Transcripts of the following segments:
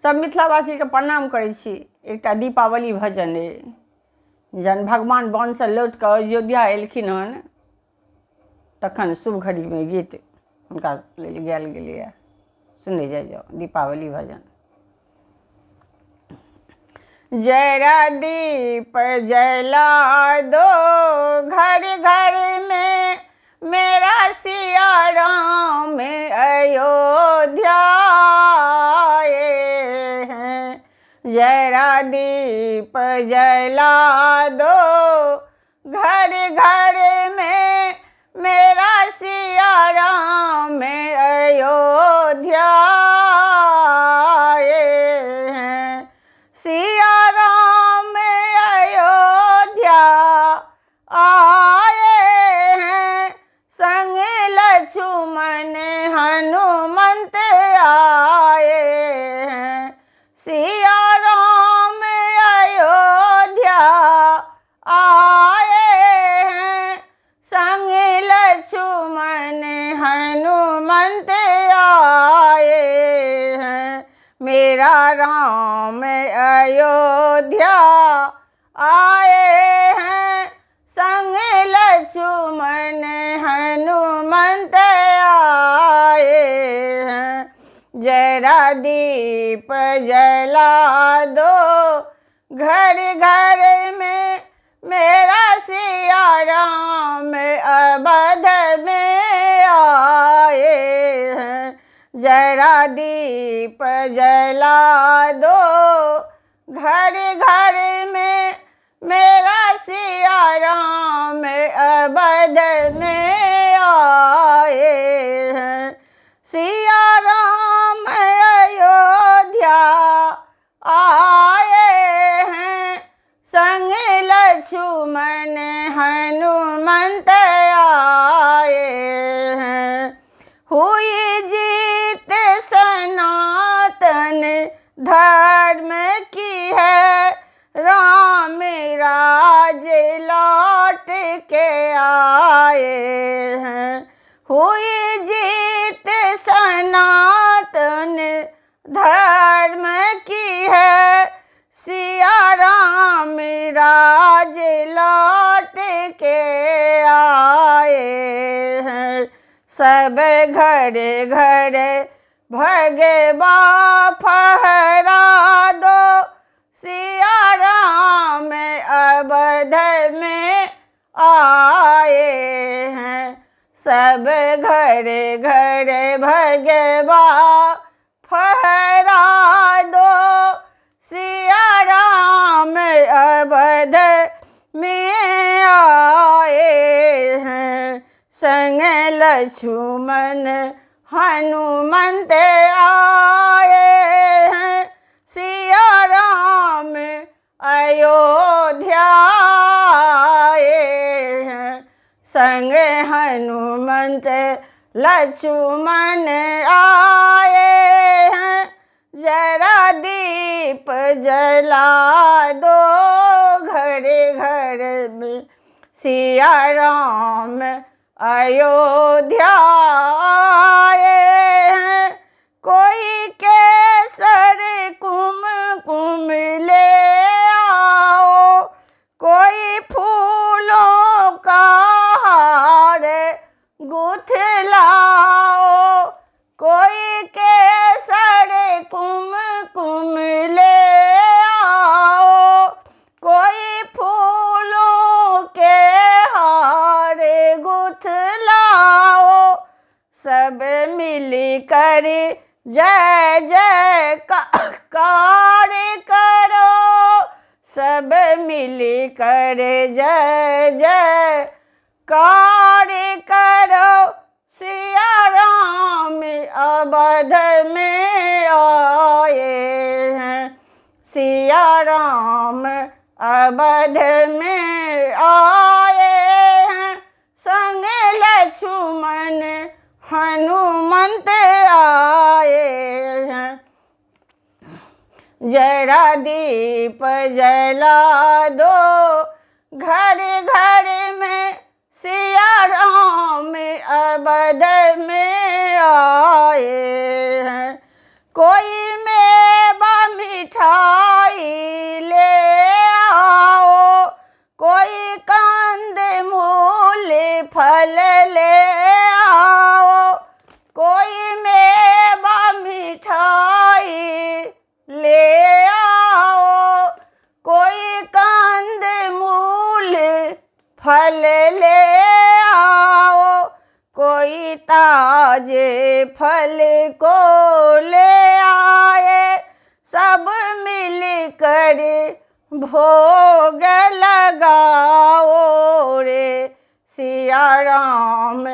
सब मिथिलावासी के प्रणाम करै छी। एकटा दीपावली भजन अइ। जहन भगवान वनसँ लौटि कऽ अयोध्या एलखिन हन तखन शुभ घड़ीमे गीत हुनका लेल गायल गेलैए। सुनै जाओ दीपावली भजन। जरा दीप जला दो घर घर में, मेरा सिया राम अयोध्या आए हैं। जरा दीप जला दो घर घर में, मेरा सिया राम अयोध्या आए हैं। सिया राम अयोध्या आए हैं, संग लक्ष्मण हनुमंत आए हैं। सिया राम अयोध्या आए हैं, संग लक्ष्मण हनुमंत आए हैं। मेरा राम अयोध्या आए हैं, संग लक्ष्मण हनुमंत आए हैं। जरा दीप जला दो घर घर में, मेरा सिया राम अवध में आए हैं। जरा दीप जला दो घर घर में, मेरा सिया राम अवध में आए हैं। सिया राम अयोध्या आए हैं, संग लक्ष्मण हनुमंत आए हैं। हुई जीत सनातन धर्म की है, राम राज लौट के आए हैं। हुई जीत सनातन धर्म की है, सिया राम राज लौट के आए हैं। सब घरे घरे भगवा फहरा दो, सिया राम अवध में आए हैं। सब घरे घरे भगवा फहरा दो, सिया राम अवध में आए हैं। संग लक्ष्मण हनुमंत आए हैं, सिया राम अयोध्या आए हैं। संग हनुमंत लक्ष्मण आए हैं। जरा दीप जला दो घर घर में, सिया राम अयोध्या आए हैं। कोई केसर कुमकुम ले आओ, कोई फूलों का हार गुथ लाओ। कोई केसर कुमकुम ले आओ, कोई फूलों के हार गुथ लाओ। सब मिली कर जय जयकार करो, सब मिली कर जय जयकार करो। सिया राम अवध में आए हैं, सिया राम अवध में आए हैं। संग लक्ष्मण हनुमंत आए हैं। जरा दीप जला दो घर घर में, सिया राम अवध में आए हैं। कोई मेवा जे फल को ले आए, सब मिल कर भोग लगाओ रे। सिया राम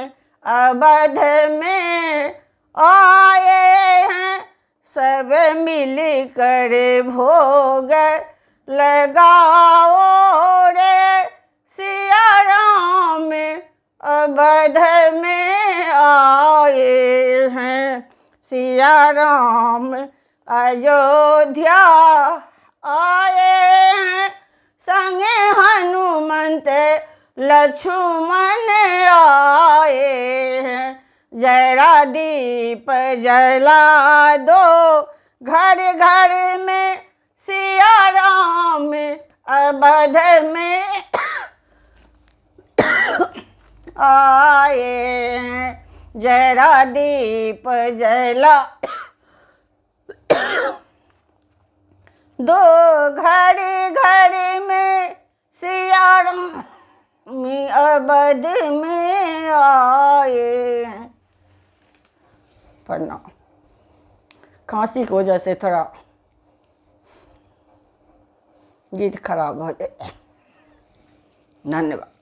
अवध में आए हैं, सब मिल कर भोग लगाओ रे। सिया राम अवध में आए हैं, सिया राम अयोध्या आए हैं, संगे हनुमंत लक्ष्मण आए हैं। जरा दीप जला दो घर घर में, सिया राम अवध में आए हैं। जरा दीप जला दो घर घर में, सिया राम अवध में आए हैं। प्रणाम। खांसी की वजह से थोड़ा गीत खराब हो जाए। धन्यवाद।